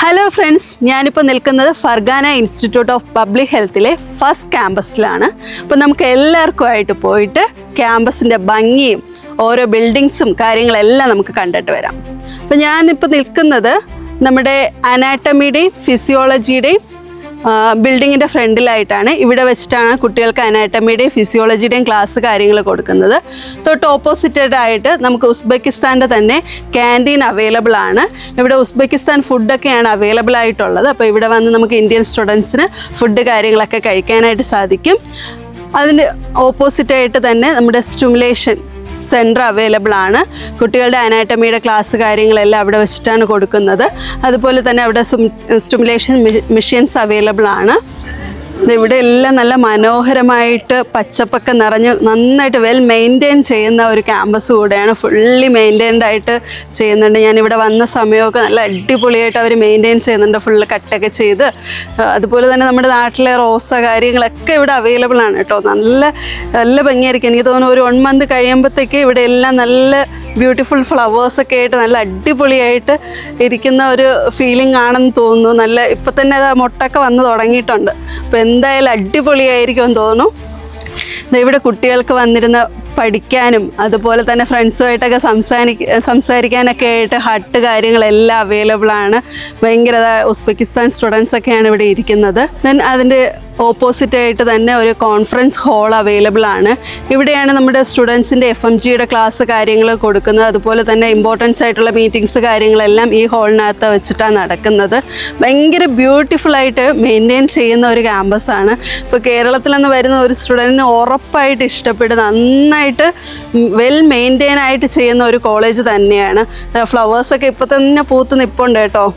Hello friends, ഞാനിപ്പോൾ നിൽക്കുന്നത് Farghana institute of public ഹെൽത്തിലെ ഫസ്റ്റ് ക്യാമ്പസിലാണ്. അപ്പോൾ നമുക്ക് എല്ലാവർക്കുമായിട്ട് പോയിട്ട് ക്യാമ്പസിൻ്റെ ഭംഗിയും ഓരോ ബിൽഡിങ്സും കാര്യങ്ങളെല്ലാം നമുക്ക് കണ്ടിട്ട് വരാം. അപ്പോൾ ഞാനിപ്പോൾ നിൽക്കുന്നത് നമ്മുടെ അനാട്ടമിയുടെയും ഫിസിയോളജിയുടെയും ബിൽഡിങ്ങിൻ്റെ ഫ്രണ്ടിലായിട്ടാണ്. ഇവിടെ വെച്ചിട്ടാണ് കുട്ടികൾക്ക് അനാട്ടമിയുടെയും ഫിസിയോളജിയുടെയും ക്ലാസ് കാര്യങ്ങൾ കൊടുക്കുന്നത്. തൊട്ട് ഓപ്പോസിറ്റായിട്ട് നമുക്ക് ഉസ്ബെക്കിസ്ഥാൻ്റെ തന്നെ ക്യാൻറ്റീൻ അവൈലബിൾ ആണ്. ഇവിടെ ഉസ്ബെക്കിസ്ഥാൻ ഫുഡൊക്കെയാണ് അവൈലബിൾ ആയിട്ടുള്ളത്. അപ്പോൾ ഇവിടെ വന്ന് നമുക്ക് ഇന്ത്യൻ സ്റ്റുഡൻസിന് ഫുഡ് കാര്യങ്ങളൊക്കെ കഴിക്കാനായിട്ട് സാധിക്കും. അതിൻ്റെ ഓപ്പോസിറ്റായിട്ട് തന്നെ നമ്മുടെ സ്റ്റിമുലേഷൻ സെൻറ്റർ അവൈലബിൾ ആണ്. കുട്ടികളുടെ അനാട്ടമിയുടെ ക്ലാസ് കാര്യങ്ങളെല്ലാം അവിടെ വെച്ചിട്ടാണ് കൊടുക്കുന്നത്. അതുപോലെ തന്നെ അവിടെ സ്റ്റിമുലേഷൻ മെഷീൻസ് അവൈലബിൾ ആണ്. ഇവിടെ എല്ലാം നല്ല മനോഹരമായിട്ട് പച്ചപ്പൊക്കെ നിറഞ്ഞ് നന്നായിട്ട് വെൽ മെയിൻറ്റെയിൻ ചെയ്യുന്ന ഒരു ക്യാമ്പസ് കൂടെയാണ്. ഫുള്ളി മെയിൻറ്റെയിൻഡ് ആയിട്ട് ചെയ്യുന്നുണ്ട്. ഞാനിവിടെ വന്ന സമയമൊക്കെ നല്ല അടിപൊളിയായിട്ട് അവർ മെയിൻറ്റെയിൻ ചെയ്യുന്നുണ്ട്, ഫുള്ള് കട്ടൊക്കെ ചെയ്ത്. അതുപോലെ തന്നെ നമ്മുടെ നാട്ടിലെ റോസ കാര്യങ്ങളൊക്കെ ഇവിടെ അവൈലബിൾ ആണ് കേട്ടോ. നല്ല നല്ല ഭംഗിയായിരിക്കും. എനിക്ക് തോന്നുന്നു ഒരു 1 month കഴിയുമ്പോഴത്തേക്ക് ഇവിടെ എല്ലാം നല്ല ബ്യൂട്ടിഫുൾ ഫ്ലവേഴ്സൊക്കെ ആയിട്ട് നല്ല അടിപൊളിയായിട്ട് ഇരിക്കുന്ന ഒരു ഫീലിംഗ് ആണെന്ന് തോന്നുന്നു. നല്ല ഇപ്പം തന്നെ അത് മുട്ടൊക്കെ വന്ന് തുടങ്ങിയിട്ടുണ്ട്. അപ്പോൾ എന്തായാലും അടിപൊളിയായിരിക്കുമെന്ന് തോന്നുന്നു. ഇവിടെ കുട്ടികൾക്ക് വന്നിരുന്ന പഠിക്കാനും അതുപോലെ തന്നെ ഫ്രണ്ട്സുമായിട്ടൊക്കെ സംസാരിക്കാനൊക്കെ ആയിട്ട് ഹട്ട് കാര്യങ്ങളെല്ലാം അവൈലബിൾ ആണ്. ഭയങ്കര ഉസ്ബെക്കിസ്ഥാൻ സ്റ്റുഡൻസൊക്കെയാണ് ഇവിടെ ഇരിക്കുന്നത്. ദെൻ അതിൻ്റെ ഓപ്പോസിറ്റായിട്ട് തന്നെ ഒരു കോൺഫറൻസ് ഹാൾ അവൈലബിൾ ആണ്. ഇവിടെയാണ് നമ്മുടെ സ്റ്റുഡൻസിൻ്റെ FMGയുടെ ക്ലാസ് കാര്യങ്ങൾ കൊടുക്കുന്നത്. അതുപോലെ തന്നെ ഇമ്പോർട്ടൻസ് ആയിട്ടുള്ള മീറ്റിങ്സ് കാര്യങ്ങളെല്ലാം ഈ ഹാളിനകത്ത് വെച്ചിട്ടാണ് നടക്കുന്നത്. ഭയങ്കര ബ്യൂട്ടിഫുള്ളായിട്ട് മെയിൻറ്റെയിൻ ചെയ്യുന്ന ഒരു ക്യാമ്പസാണ്. ഇപ്പോൾ കേരളത്തിൽ നിന്ന് വരുന്ന ഒരു സ്റ്റുഡൻറ്റിന് ഉറപ്പായിട്ട് ഇഷ്ടപ്പെടുന്ന നന്നായിട്ട് വെൽ മെയിൻറ്റെയിൻ ആയിട്ട് ചെയ്യുന്ന ഒരു കോളേജ് തന്നെയാണ്. ഫ്ലവേഴ്സൊക്കെ ഇപ്പോൾ തന്നെ പൂത്ത് നിൽപ്പുണ്ട് കേട്ടോ.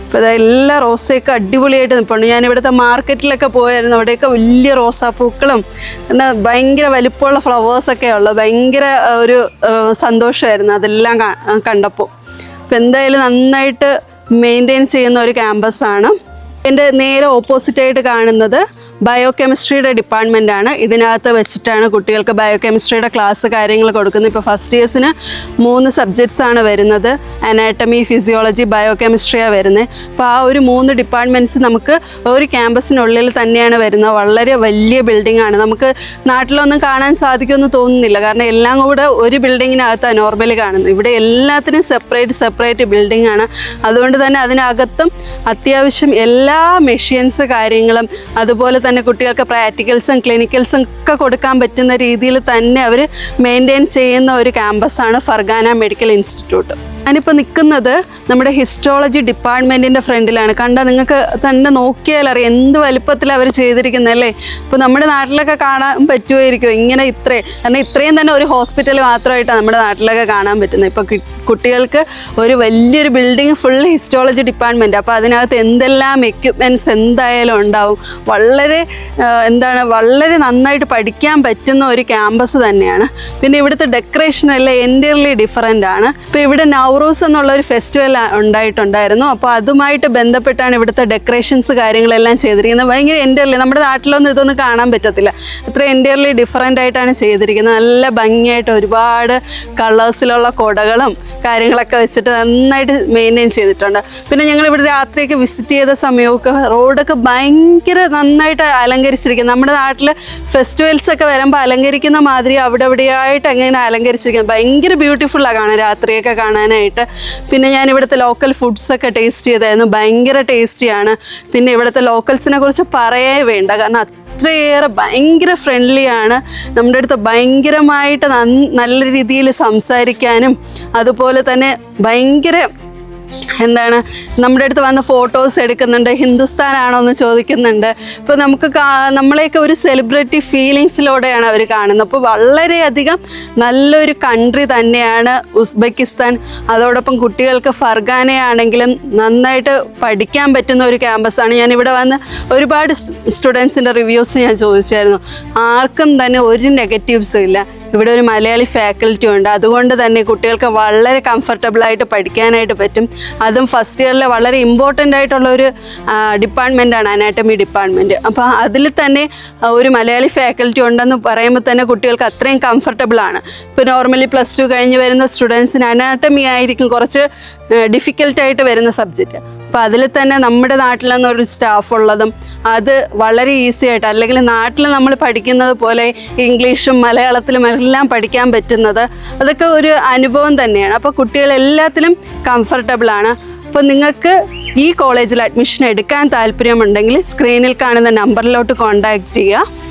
ഇപ്പോൾ എല്ലാ റോസയൊക്കെ അടിപൊളിയായിട്ട് നിൽപ്പുണ്ട്. ഞാൻ ഇവിടുത്തെ മാർക്കറ്റിലൊക്കെ പോയായിരുന്നു. അവിടെയൊക്കെ വലിയ റോസാപ്പൂക്കളും എന്നാൽ ഭയങ്കര വലിപ്പമുള്ള ഫ്ലവേഴ്സൊക്കെ ഉള്ളത്. ഭയങ്കര ഒരു സന്തോഷമായിരുന്നു അതെല്ലാം കണ്ടപ്പോൾ. അപ്പോൾ എന്തായാലും നന്നായിട്ട് മെയിൻറ്റെയിൻ ചെയ്യുന്ന ഒരു ക്യാമ്പസാണ്. എൻ്റെ നേരെ ഓപ്പോസിറ്റായിട്ട് കാണുന്നത് ബയോകെമിസ്ട്രിയുടെ ഡിപ്പാർട്ട്മെൻറ്റാണ്. ഇതിനകത്ത് വെച്ചിട്ടാണ് കുട്ടികൾക്ക് ബയോകെമിസ്ട്രിയുടെ ക്ലാസ് കാര്യങ്ങൾ കൊടുക്കുന്നത്. ഇപ്പോൾ ഫസ്റ്റ് ഇയേഴ്സിന് 3 സബ്ജക്ട്സാണ് വരുന്നത്. അനാട്ടമി, ഫിസിയോളജി, ബയോകെമിസ്ട്രിയാണ് വരുന്നത്. അപ്പോൾ ആ ഒരു 3 ഡിപ്പാർട്ട്മെൻറ്റ്സ് നമുക്ക് ഒരു ക്യാമ്പസിനുള്ളിൽ തന്നെയാണ് വരുന്നത്. വളരെ വലിയ ബിൽഡിംഗ് ആണ്. നമുക്ക് നാട്ടിലൊന്നും കാണാൻ സാധിക്കുമെന്ന് തോന്നുന്നില്ല, കാരണം എല്ലാം കൂടെ ഒരു ബിൽഡിങ്ങിനകത്താണ് നോർമലി കാണുന്നത്. ഇവിടെ എല്ലാത്തിനും സെപ്പറേറ്റ് ബിൽഡിംഗ് ആണ്. അതുകൊണ്ട് തന്നെ അതിനകത്തും അത്യാവശ്യം എല്ലാ മെഷീൻസ് കാര്യങ്ങളും അതുപോലെ തന്നെ കുട്ടികൾക്ക് പ്രാക്ടിക്കൽസും ക്ലിനിക്കൽസും ഒക്കെ കൊടുക്കാൻ പറ്റുന്ന രീതിയിൽ തന്നെ അവർ മെയിൻറ്റെയിൻ ചെയ്യുന്ന ഒരു ക്യാമ്പസാണ് ഫർഗാന മെഡിക്കൽ ഇൻസ്റ്റിറ്റ്യൂട്ട്. ഞാനിപ്പോൾ നിൽക്കുന്നത് നമ്മുടെ ഹിസ്റ്റോളജി ഡിപ്പാർട്ട്മെൻറ്റിൻ്റെ ഫ്രണ്ടിലാണ്. കണ്ടാൽ നിങ്ങൾക്ക് തന്നെ നോക്കിയാൽ അറിയാം എന്ത് വലുപ്പത്തിൽ അവർ ചെയ്തിരിക്കുന്നതല്ലേ. ഇപ്പോൾ നമ്മുടെ നാട്ടിലൊക്കെ കാണാൻ പറ്റുമായിരിക്കും ഇങ്ങനെ കാരണം ഇത്രയും തന്നെ ഒരു ഹോസ്പിറ്റൽ മാത്രമായിട്ടാണ് നമ്മുടെ നാട്ടിലൊക്കെ കാണാൻ പറ്റുന്നത്. ഇപ്പോൾ കുട്ടികൾക്ക് ഒരു വലിയൊരു ബിൽഡിങ് ഫുൾ ഹിസ്റ്റോളജി ഡിപ്പാർട്ട്മെൻറ്റ്. അപ്പോൾ അതിനകത്ത് എന്തെല്ലാം എക്യുപ്മെൻറ്റ്സ് എന്തായാലും ഉണ്ടാവും. വളരെ നന്നായിട്ട് പഠിക്കാൻ പറ്റുന്ന ഒരു ക്യാമ്പസ് തന്നെയാണ്. പിന്നെ ഇവിടുത്തെ ഡെക്കറേഷൻ എല്ലാം എൻറ്റയർലി ഡിഫറൻ്റ് ആണ്. ഇപ്പോൾ ഇവിടെ നൗറൂസ് എന്നുള്ളൊരു ഫെസ്റ്റിവൽ ഉണ്ടായിട്ടുണ്ടായിരുന്നു. അപ്പോൾ അതുമായിട്ട് ബന്ധപ്പെട്ടാണ് ഇവിടുത്തെ ഡെക്കറേഷൻസ് കാര്യങ്ങളെല്ലാം ചെയ്തിരിക്കുന്നത്. ഭയങ്കര എൻറ്റയർലി നമ്മുടെ നാട്ടിലൊന്നും ഇതൊന്നും കാണാൻ പറ്റത്തില്ല. അത്ര എൻറ്റയർലി ഡിഫറൻ്റ് ആയിട്ടാണ് ചെയ്തിരിക്കുന്നത്. നല്ല ഭംഗിയായിട്ട് ഒരുപാട് കളേഴ്സിലുള്ള കുടകളും കാര്യങ്ങളൊക്കെ വെച്ചിട്ട് നന്നായിട്ട് മെയിൻറ്റെയിൻ ചെയ്തിട്ടുണ്ട്. പിന്നെ ഞങ്ങൾ ഇവിടെ രാത്രിയൊക്കെ വിസിറ്റ് ചെയ്ത സമയമൊക്കെ റോഡൊക്കെ ഭയങ്കര നന്നായിട്ട് അലങ്കരിച്ചിരിക്കുന്നത്. നമ്മുടെ നാട്ടിൽ ഫെസ്റ്റിവൽസൊക്കെ വരുമ്പോൾ അലങ്കരിക്കുന്ന മാതിരി അവിടെ എവിടെയായിട്ട് അങ്ങനെ അലങ്കരിച്ചിരിക്കുന്നത്. ഭയങ്കര ബ്യൂട്ടിഫുള്ളാണ് കാണാൻ, രാത്രിയൊക്കെ കാണാനായിട്ട്. പിന്നെ ഞാൻ ഇവിടുത്തെ ലോക്കൽ ഫുഡ്സൊക്കെ ടേസ്റ്റ് ചെയ്തായിരുന്നു. ഭയങ്കര ടേസ്റ്റിയാണ്. പിന്നെ ഇവിടുത്തെ ലോക്കൽസിനെ കുറിച്ച് പറയേ വേണ്ട, കാരണം അത്രയേറെ ഭയങ്കര ഫ്രണ്ട്ലിയാണ്. നമ്മുടെ അടുത്ത് ഭയങ്കരമായിട്ട് നല്ല രീതിയിൽ സംസാരിക്കാനും അതുപോലെ തന്നെ ഭയങ്കര നമ്മുടെ അടുത്ത് വന്ന് ഫോട്ടോസ് എടുക്കുന്നുണ്ട്. ഹിന്ദുസ്ഥാനാണോ എന്ന് ചോദിക്കുന്നുണ്ട്. ഇപ്പോൾ നമുക്ക് നമ്മളെയൊക്കെ ഒരു സെലിബ്രിറ്റി ഫീലിങ്സിലൂടെയാണ് അവർ കാണുന്നത്. അപ്പോൾ വളരെയധികം നല്ലൊരു കൺട്രി തന്നെയാണ് ഉസ്ബെക്കിസ്ഥാൻ. അതോടൊപ്പം കുട്ടികൾക്ക് ഫർഗാനയാണെങ്കിലും നന്നായിട്ട് പഠിക്കാൻ പറ്റുന്ന ഒരു ക്യാമ്പസാണ്. ഞാനിവിടെ വന്ന് ഒരുപാട് സ്റ്റുഡൻസിൻ്റെ റിവ്യൂസ് ഞാൻ ചോദിച്ചായിരുന്നു. ആർക്കും തന്നെ ഒരു നെഗറ്റീവ്സും ഇല്ല. ഇവിടെ ഒരു മലയാളി ഫാക്കൽറ്റി ഉണ്ട്. അതുകൊണ്ട് തന്നെ കുട്ടികൾക്ക് വളരെ കംഫർട്ടബിളായിട്ട് പഠിക്കാനായിട്ട് പറ്റും. അതും ഫസ്റ്റ് ഇയറിൽ വളരെ ഇമ്പോർട്ടൻ്റ് ആയിട്ടുള്ളൊരു ഡിപ്പാർട്ട്മെൻറ്റാണ് അനാട്ടമി ഡിപ്പാർട്ട്മെൻറ്റ്. അപ്പോൾ അതിൽ തന്നെ ഒരു മലയാളി ഫാക്കൽറ്റി ഉണ്ടെന്ന് പറയുമ്പോൾ തന്നെ കുട്ടികൾക്ക് അത്രയും കംഫർട്ടബിളാണ്. ഇപ്പോൾ നോർമലി +2 കഴിഞ്ഞ് വരുന്ന സ്റ്റുഡൻസിന് അനാട്ടമി ആയിരിക്കും കുറച്ച് ഡിഫിക്കൽട്ടായിട്ട് വരുന്ന സബ്ജക്റ്റ്. അപ്പോൾ അതിൽ തന്നെ നമ്മുടെ നാട്ടിൽ നിന്നൊരു സ്റ്റാഫ് ഉള്ളതും അത് വളരെ ഈസി ആയിട്ട്, അല്ലെങ്കിൽ നാട്ടിൽ നമ്മൾ പഠിക്കുന്നത് പോലെ ഇംഗ്ലീഷും മലയാളത്തിലും എല്ലാം പഠിക്കാൻ പറ്റുന്നത്, അതൊക്കെ ഒരു അനുഭവം തന്നെയാണ്. അപ്പോൾ കുട്ടികളെല്ലാത്തിലും കംഫർട്ടബിളാണ്. അപ്പോൾ നിങ്ങൾക്ക് ഈ കോളേജിൽ അഡ്മിഷൻ എടുക്കാൻ താല്പര്യമുണ്ടെങ്കിൽ സ്ക്രീനിൽ കാണുന്ന നമ്പറിലോട്ട് കോൺടാക്റ്റ് ചെയ്യുക.